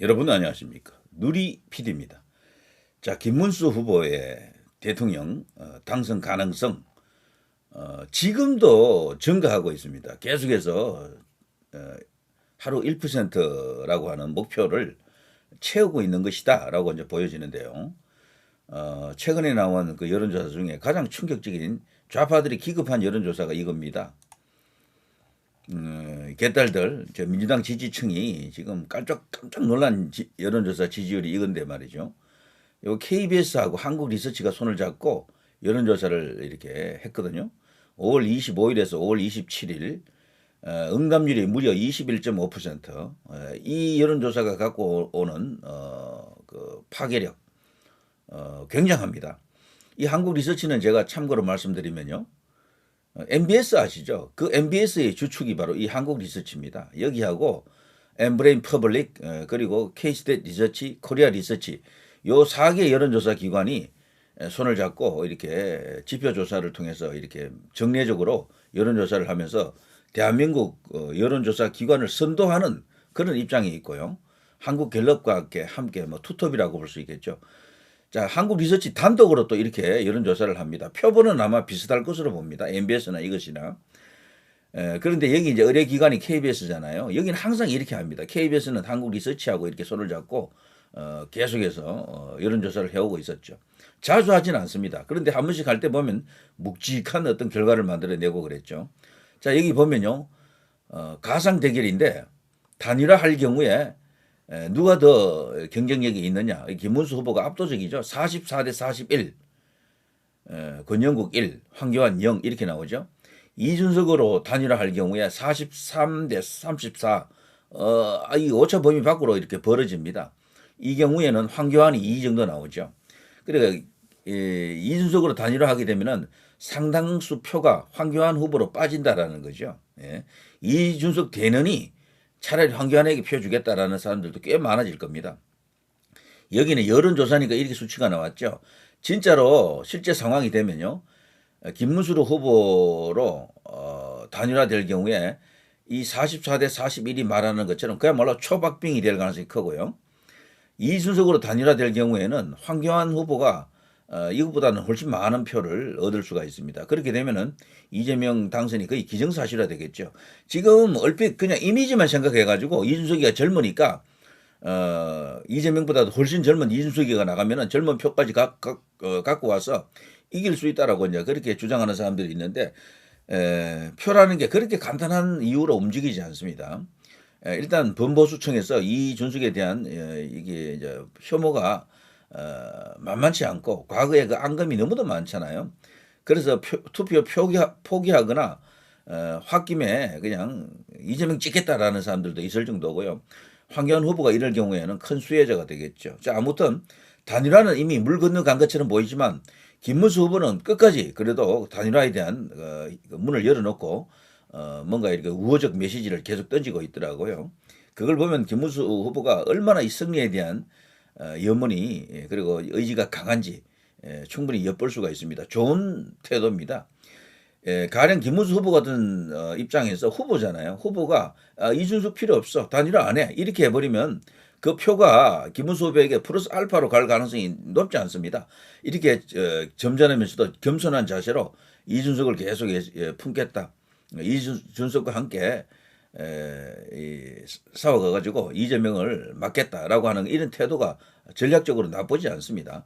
여러분 안녕하십니까? 누리 PD입니다. 자, 김문수 후보의 대통령 당선 가능성 지금도 증가하고 있습니다. 계속해서 하루 1%라고 하는 목표를 채우고 있는 것이다라고 이제 보여지는데요. 최근에 나온 그 여론조사 중에 가장 충격적인 좌파들이 기급한 여론조사가 이겁니다. 개딸들 민주당 지지층이 지금 깜짝 놀란 여론조사 지지율이 이건데 말이죠. 요 KBS하고 한국리서치가 손을 잡고 여론조사를 이렇게 했거든요. 5월 25일에서 5월 27일 응답률이 무려 21.5%. 이 여론조사가 갖고 오는 그 파괴력 굉장합니다. 이 한국리서치는 제가 참고로 말씀드리면요. MBS 아시죠? 그 MBS의 주축이 바로 이 한국 리서치입니다. 여기하고 엠브레인 퍼블릭 그리고 K-스테이트 리서치, 코리아 리서치 요 4개 여론조사 기관이 손을 잡고 이렇게 지표 조사를 통해서 이렇게 정례적으로 여론조사를 하면서 대한민국 여론조사 기관을 선도하는 그런 입장이 있고요. 한국갤럽과 함께 뭐 투톱이라고 볼 수 있겠죠. 자, 한국 리서치 단독으로 또 이렇게 여론조사를 합니다. 표본은 아마 비슷할 것으로 봅니다. MBS나 이것이나. 그런데 여기 이제 의뢰기관이 KBS잖아요. 여기는 항상 이렇게 합니다. KBS는 한국 리서치하고 이렇게 손을 잡고 계속해서 여론조사를 해오고 있었죠. 자주 하지는 않습니다. 그런데 한 번씩 할 때 보면 묵직한 어떤 결과를 만들어내고 그랬죠. 자, 여기 보면요. 가상 대결인데 단일화할 경우에 누가 더 경쟁력이 있느냐. 김문수 후보가 압도적이죠. 44대 41, 권영국 1, 황교안 0 이렇게 나오죠. 이준석으로 단일화할 경우에 43대 34, 이 오차 범위 밖으로 이렇게 벌어집니다. 이 경우에는 황교안이 2 정도 나오죠. 그러니까 이준석으로 단일화하게 되면은 상당수 표가 황교안 후보로 빠진다라는 거죠. 예. 이준석 대는이 차라리 황교안에게 표 주겠다라는 사람들도 꽤 많아질 겁니다. 여기는 여론조사니까 이렇게 수치가 나왔죠. 진짜로 실제 상황이 되면요. 김문수 후보로 단일화될 경우에 이 44대 41이 말하는 것처럼 그야말로 초박빙이 될 가능성이 크고요. 이준석으로 단일화될 경우에는 황교안 후보가 이것보다는 훨씬 많은 표를 얻을 수가 있습니다. 그렇게 되면은 이재명 당선이 거의 기정사실화 되겠죠. 지금 얼핏 그냥 이미지만 생각해가지고 이준석이가 젊으니까 이재명보다도 훨씬 젊은 이준석이가 나가면은 젊은 표까지 갖고 와서 이길 수 있다라고 이제 그렇게 주장하는 사람들이 있는데 표라는 게 그렇게 간단한 이유로 움직이지 않습니다. 일단 범보수청에서 이준석에 대한 이게 이제 혐오가 만만치 않고 과거에 그 앙금이 너무도 많잖아요. 그래서 투표 포기하거나 홧김에 그냥 이재명 찍겠다라는 사람들도 있을 정도고요. 황교안 후보가 이럴 경우에는 큰 수혜자가 되겠죠. 자, 아무튼 단일화는 이미 물 건너간 것처럼 보이지만 김문수 후보는 끝까지 그래도 단일화에 대한 문을 열어놓고 뭔가 이렇게 우호적 메시지를 계속 던지고 있더라고요. 그걸 보면 김문수 후보가 얼마나 이 승리에 대한 염원이 그리고 의지가 강한지 충분히 엿볼 수가 있습니다. 좋은 태도입니다. 가령 김문수 후보 같은 입장에서 후보잖아요. 후보가 이준석 필요 없어. 단일화 안 해. 이렇게 해버리면 그 표가 김문수 후보에게 플러스 알파로 갈 가능성이 높지 않습니다. 이렇게 점잖으면서도 겸손한 자세로 이준석을 계속 품겠다. 이준석과 함께 싸워가지고 이재명을 막겠다라고 하는 이런 태도가 전략적으로 나쁘지 않습니다.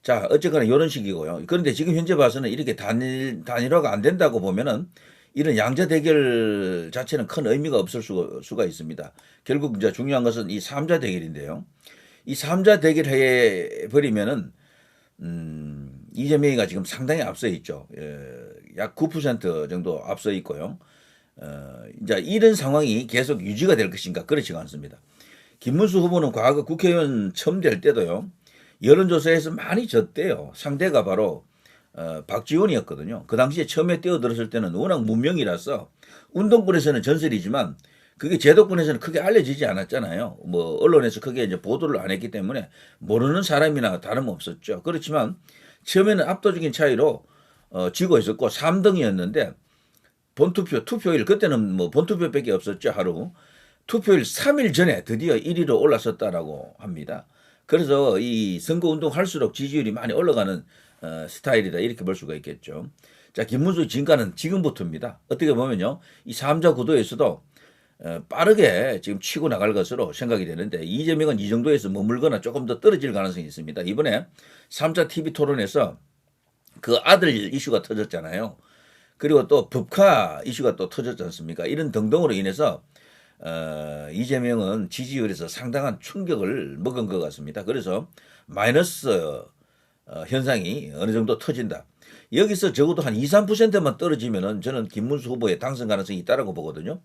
자, 어쨌거나 이런 식이고요. 그런데 지금 현재 봐서는 이렇게 단일화가 안 된다고 보면은 이런 양자 대결 자체는 큰 의미가 없을 수가 있습니다. 결국 이제 중요한 것은 이 3자 대결인데요. 이 3자 대결 해버리면은 이재명이가 지금 상당히 앞서 있죠. 약 9% 정도 앞서 있고요. 이제 이런 상황이 계속 유지가 될 것인가 그렇지가 않습니다. 김문수 후보는 과거 국회의원 처음 될 때도요. 여론조사에서 많이 졌대요. 상대가 바로 박지원이었거든요. 그 당시에 처음에 뛰어들었을 때는 워낙 무명이라서 운동권에서는 전설이지만 그게 제도권에서는 크게 알려지지 않았잖아요. 뭐 언론에서 크게 이제 보도를 안 했기 때문에 모르는 사람이나 다름없었죠. 그렇지만 처음에는 압도적인 차이로 지고 있었고 3등이었는데 본투표, 투표일 그때는 뭐 본투표밖에 없었죠 하루. 투표일 3일 전에 드디어 1위로 올라섰다라고 합니다. 그래서 이 선거운동 할수록 지지율이 많이 올라가는 스타일이다 이렇게 볼 수가 있겠죠. 자, 김문수 진가는 지금부터입니다. 어떻게 보면요. 이 3자 구도에서도 빠르게 지금 치고 나갈 것으로 생각이 되는데 이재명은 이 정도에서 머물거나 조금 더 떨어질 가능성이 있습니다. 이번에 3자 TV 토론에서 그 아들 이슈가 터졌잖아요. 그리고 또 법카 이슈가 또 터졌지 않습니까? 이런 등등으로 인해서 이재명은 지지율에서 상당한 충격을 먹은 것 같습니다. 그래서 마이너스 현상이 어느 정도 터진다. 여기서 적어도 한 2, 3%만 떨어지면은 저는 김문수 후보의 당선 가능성이 있다라고 보거든요.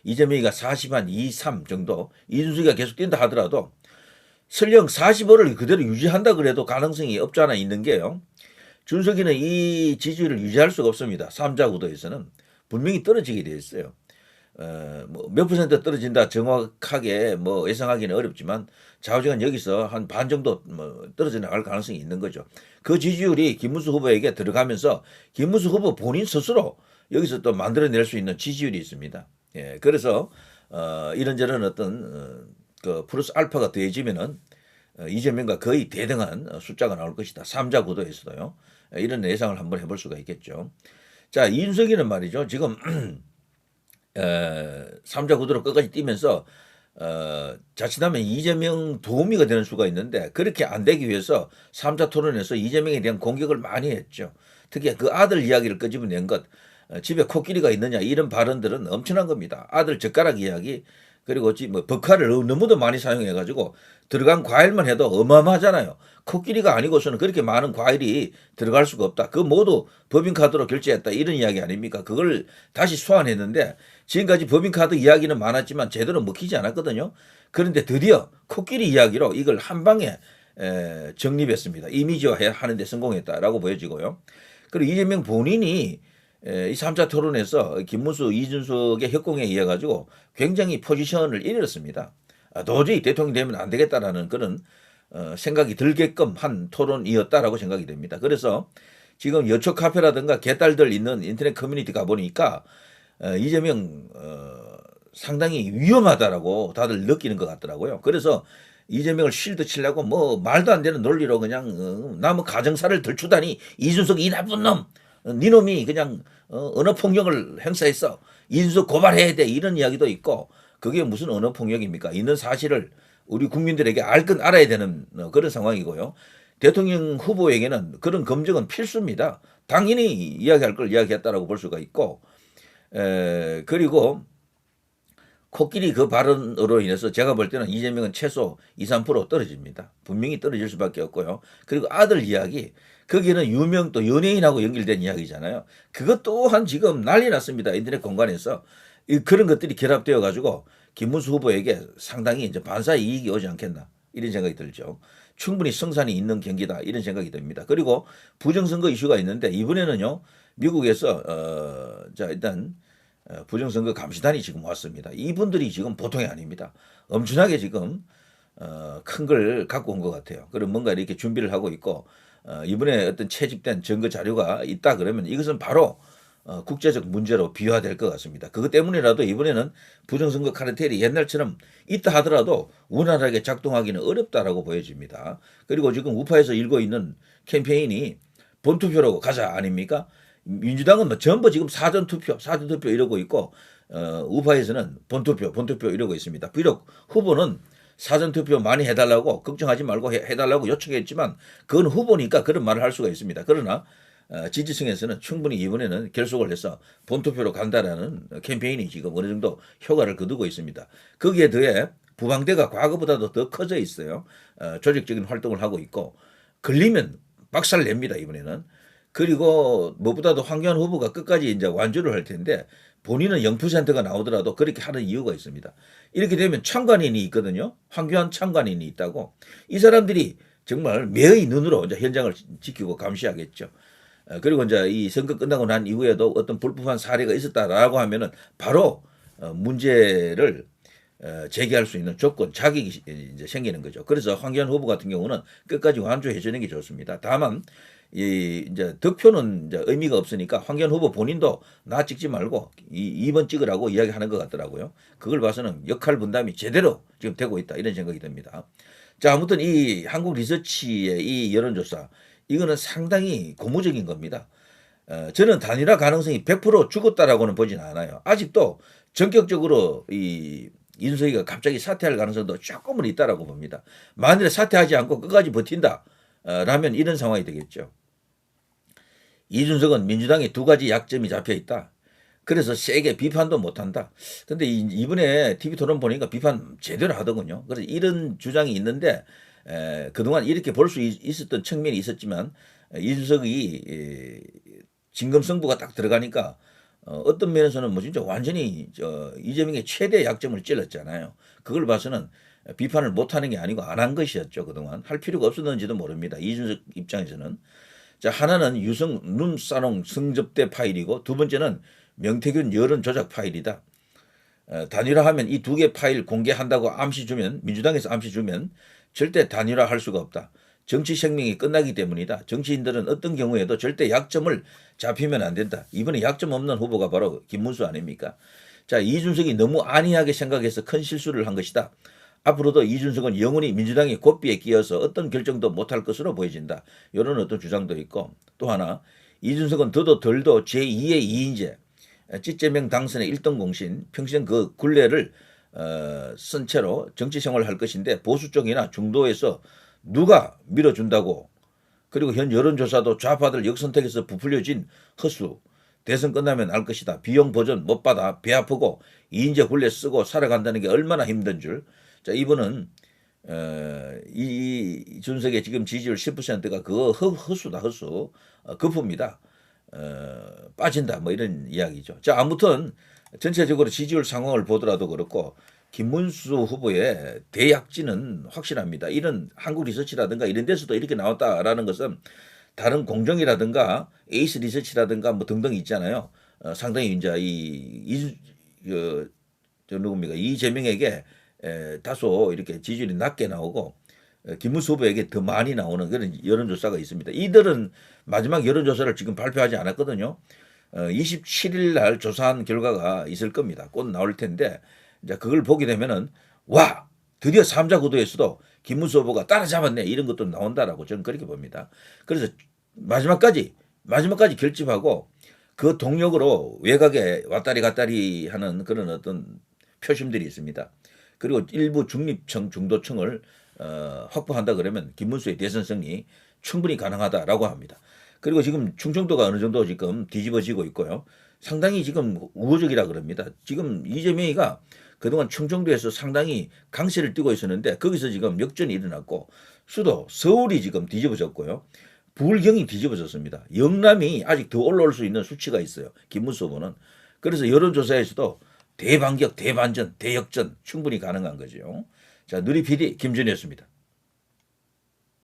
이재명이가 40, 한 2, 3 정도, 이준석이가 계속 뛴다 하더라도 설령 45를 그대로 유지한다 그래도 가능성이 없지 않아 있는 게요. 준석이는 이 지지율을 유지할 수가 없습니다. 3자 구도에서는 분명히 떨어지게 되어 있어요. 뭐몇 퍼센트 떨어진다 정확하게 뭐 예상하기는 어렵지만 좌우지간 여기서 한 반 정도 뭐 떨어져 나갈 가능성이 있는 거죠. 그 지지율이 김문수 후보에게 들어가면서 김문수 후보 본인 스스로 여기서 또 만들어낼 수 있는 지지율이 있습니다. 예, 그래서 이런저런 어떤 그 플러스 알파가 더해지면은 이재명과 거의 대등한 숫자가 나올 것이다. 3자 구도에서도요. 이런 예상을 한번 해볼 수가 있겠죠. 자, 이준석이는 말이죠. 지금 3자 구도로 끝까지 뛰면서 자칫하면 이재명 도우미가 되는 수가 있는데 그렇게 안 되기 위해서 3자 토론에서 이재명에 대한 공격을 많이 했죠. 특히 그 아들 이야기를 끄집어낸 것, 집에 코끼리가 있느냐 이런 발언들은 엄청난 겁니다. 아들 젓가락 이야기 그리고 뭐 버카를 너무도 많이 사용해가지고 들어간 과일만 해도 어마어마하잖아요. 코끼리가 아니고서는 그렇게 많은 과일이 들어갈 수가 없다. 그 모두 법인카드로 결제했다. 이런 이야기 아닙니까? 그걸 다시 소환했는데 지금까지 법인카드 이야기는 많았지만 제대로 먹히지 않았거든요. 그런데 드디어 코끼리 이야기로 이걸 한 방에 정립했습니다. 이미지화 하는 데 성공했다라고 보여지고요. 그리고 이재명 본인이 이 3자 토론에서 김문수, 이준석의 협공에 의해 가지고 굉장히 포지션을 잃었습니다. 도저히 대통령이 되면 안 되겠다라는 그런 생각이 들게끔 한 토론이었다라고 생각이 됩니다. 그래서 지금 여초 카페라든가 개딸들 있는 인터넷 커뮤니티 가보니까 이재명 상당히 위험하다라고 다들 느끼는 것 같더라고요. 그래서 이재명을 실드 치려고 뭐 말도 안 되는 논리로 그냥 나무 가정사를 들추다니 이준석 이 나쁜 놈, 니놈이 그냥 언어폭력을 행사했어. 이준석 고발해야 돼. 이런 이야기도 있고 그게 무슨 언어폭력입니까? 있는 사실을 우리 국민들에게 알 건 알아야 되는 그런 상황이고요. 대통령 후보에게는 그런 검증은 필수입니다. 당연히 이야기할 걸 이야기했다라고 볼 수가 있고 그리고 코끼리 그 발언으로 인해서 제가 볼 때는 이재명은 최소 2, 3% 떨어집니다. 분명히 떨어질 수밖에 없고요. 그리고 아들 이야기, 거기는 유명 또 연예인하고 연결된 이야기잖아요. 그것 또한 지금 난리 났습니다. 인터넷 공간에서. 그런 것들이 결합되어 가지고 김문수 후보에게 상당히 이제 반사 이익이 오지 않겠나 이런 생각이 들죠. 충분히 성산이 있는 경기다 이런 생각이 듭니다. 그리고 부정선거 이슈가 있는데 이번에는요 미국에서 자 일단 부정선거 감시단이 지금 왔습니다. 이분들이 지금 보통이 아닙니다. 엄청나게 지금 큰 걸 갖고 온 것 같아요. 그럼 뭔가 이렇게 준비를 하고 있고 이번에 어떤 채집된 증거 자료가 있다 그러면 이것은 바로 국제적 문제로 비화될 것 같습니다. 그것 때문이라도 이번에는 부정선거 카르텔이 옛날처럼 있다 하더라도 원활하게 작동하기는 어렵다라고 보여집니다. 그리고 지금 우파에서 일고 있는 캠페인이 본투표로 가자 아닙니까? 민주당은 뭐 전부 지금 사전투표 이러고 있고 우파에서는 본투표 이러고 있습니다. 비록 후보는 사전투표 많이 해달라고 걱정하지 말고 해달라고 요청했지만 그건 후보니까 그런 말을 할 수가 있습니다. 그러나 지지층에서는 충분히 이번에는 결속을 해서 본투표로 간다라는 캠페인이 지금 어느 정도 효과를 거두고 있습니다. 거기에 더해 부방대가 과거보다도 더 커져 있어요. 조직적인 활동을 하고 있고 걸리면 박살 냅니다 이번에는. 그리고 무엇보다도 황교안 후보가 끝까지 이제 완주를 할 텐데 본인은 0%가 나오더라도 그렇게 하는 이유가 있습니다. 이렇게 되면 참관인이 있거든요. 황교안 참관인이 있다고. 이 사람들이 정말 매의 눈으로 이제 현장을 지키고 감시하겠죠. 그리고 이제 이 선거 끝나고 난 이후에도 어떤 불법한 사례가 있었다라고 하면은 바로 문제를 제기할 수 있는 조건, 자격이 이제 생기는 거죠. 그래서 황교안 후보 같은 경우는 끝까지 완주해 주는 게 좋습니다. 다만 이 이제 득표는 이제 의미가 없으니까 황교안 후보 본인도 나 찍지 말고 2번 찍으라고 이야기하는 것 같더라고요. 그걸 봐서는 역할 분담이 제대로 지금 되고 있다 이런 생각이 듭니다. 자, 아무튼 이 한국 리서치의 이 여론조사 이거는 상당히 고무적인 겁니다. 저는 단일화 가능성이 100% 죽었다라고는 보진 않아요. 아직도 전격적으로 이 이준석이가 갑자기 사퇴할 가능성도 조금은 있다라고 봅니다. 만일에 사퇴하지 않고 끝까지 버틴다 라면 이런 상황이 되겠죠. 이준석은 민주당에 두 가지 약점이 잡혀 있다. 그래서 세게 비판도 못한다. 근데 이번에 TV 토론 보니까 비판 제대로 하더군요. 그래서 이런 주장이 있는데 그동안 이렇게 볼 수 있었던 측면이 있었지만 이준석이 진검승부가 딱 들어가니까 어떤 면에서는 뭐 진짜 완전히 이재명의 최대 약점을 찔렀잖아요. 그걸 봐서는 비판을 못하는 게 아니고 안 한 것이었죠. 그동안 할 필요가 없었는지도 모릅니다. 이준석 입장에서는. 자, 하나는 유성 룸사롱 성접대 파일이고 두 번째는 명태균 여론 조작 파일이다. 단일화하면 이 두 개 파일 공개한다고 암시 주면 민주당에서 암시 주면 절대 단일화할 수가 없다. 정치 생명이 끝나기 때문이다. 정치인들은 어떤 경우에도 절대 약점을 잡히면 안 된다. 이번에 약점 없는 후보가 바로 김문수 아닙니까? 자, 이준석이 너무 안이하게 생각해서 큰 실수를 한 것이다. 앞으로도 이준석은 영원히 민주당의 고삐에 끼어서 어떤 결정도 못할 것으로 보여진다. 이런 어떤 주장도 있고 또 하나 이준석은 더도 덜도 제2의 2인제 찌제명 당선의 1등 공신 평생 그 굴레를 쓴 채로 정치 생활을 할 것인데 보수 쪽이나 중도에서 누가 밀어준다고 그리고 현 여론조사도 좌파들 역선택에서 부풀려진 헛수 대선 끝나면 알 것이다. 비용 보전 못 받아 배 아프고 2인제 굴레 쓰고 살아간다는 게 얼마나 힘든 줄. 자, 이분은 이준석의 지금 지지율 10%가 그거 헛수다 헛수 거품이다. 빠진다 뭐 이런 이야기죠. 자, 아무튼 전체적으로 지지율 상황을 보더라도 그렇고 김문수 후보의 대약진은 확실합니다. 이런 한국 리서치라든가 이런 데서도 이렇게 나왔다라는 것은 다른 공정이라든가 에이스 리서치라든가 뭐 등등 있잖아요. 상당히 이제 누굽니까 이재명에게 다소 이렇게 지지율이 낮게 나오고 김문수 후보에게 더 많이 나오는 그런 여론조사가 있습니다. 이들은 마지막 여론조사를 지금 발표하지 않았거든요. 27일 날 조사한 결과가 있을 겁니다. 곧 나올 텐데 이제 그걸 보게 되면은 와 드디어 3자 구도에서도 김문수 후보가 따라잡았네 이런 것도 나온다라고 저는 그렇게 봅니다. 그래서 마지막까지 결집하고 그 동력으로 외곽에 왔다리 갔다리 하는 그런 어떤 표심들이 있습니다. 그리고 일부 중립층, 중도층을 확보한다 그러면 김문수의 대선 승리 충분히 가능하다라고 합니다. 그리고 지금 충청도가 어느 정도 지금 뒤집어지고 있고요. 상당히 지금 우호적이라 그럽니다. 지금 이재명이가 그동안 충청도에서 상당히 강세를 띠고 있었는데 거기서 지금 역전이 일어났고 수도 서울이 지금 뒤집어졌고요. 부울경이 뒤집어졌습니다. 영남이 아직 더 올라올 수 있는 수치가 있어요. 김문수 후보는. 그래서 여론조사에서도 대반격, 대반전, 대역전 충분히 가능한 거죠. 자, 누리 PD 김준이었습니다.